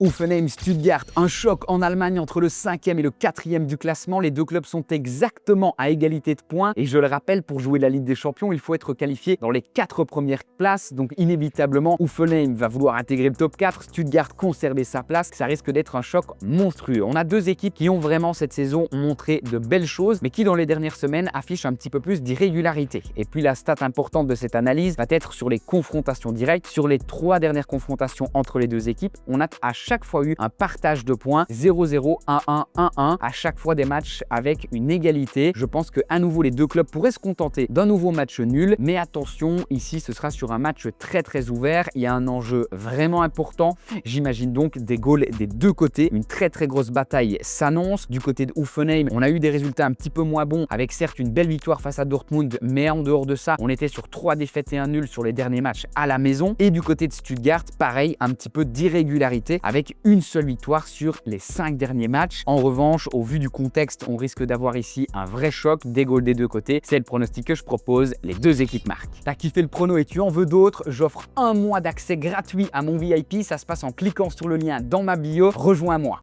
Hoffenheim, Stuttgart, un choc en Allemagne entre le 5e et le 4e du classement. Les deux clubs sont exactement à égalité de points. Et je le rappelle, pour jouer la Ligue des Champions, il faut être qualifié dans les 4 premières places. Donc inévitablement, Hoffenheim va vouloir intégrer le top 4, Stuttgart conserver sa place. Ça risque d'être un choc monstrueux. On a deux équipes qui ont vraiment cette saison montré de belles choses, mais qui dans les dernières semaines affichent un petit peu plus d'irrégularité. Et puis la stat importante de cette analyse va être sur les confrontations directes. Sur les 3 dernières confrontations entre les deux équipes, on a à chaque fois eu un partage de points 0-0, 1-1, 1-1, à chaque fois des matchs avec une égalité. Je pense que à nouveau les deux clubs pourraient se contenter d'un nouveau match nul, mais attention, ici ce sera sur un match très ouvert. Il y a un enjeu vraiment important. J'imagine donc des goals des deux côtés. Une très grosse bataille s'annonce. Du côté de Hoffenheim, on a eu des résultats un petit peu moins bons, avec certes une belle victoire face à Dortmund, mais en dehors de ça, on était sur 3 défaites et un nul sur les derniers matchs à la maison. Et du côté de Stuttgart, pareil, un petit peu d'irrégularité, avec une seule victoire sur les 5 derniers matchs. En revanche, au vu du contexte, on risque d'avoir ici un vrai choc, des goals des deux côtés. C'est le pronostic que je propose, les deux équipes marquent. T'as kiffé le prono et tu en veux d'autres? J'offre un mois d'accès gratuit à mon VIP, ça se passe en cliquant sur le lien dans ma bio. Rejoins-moi.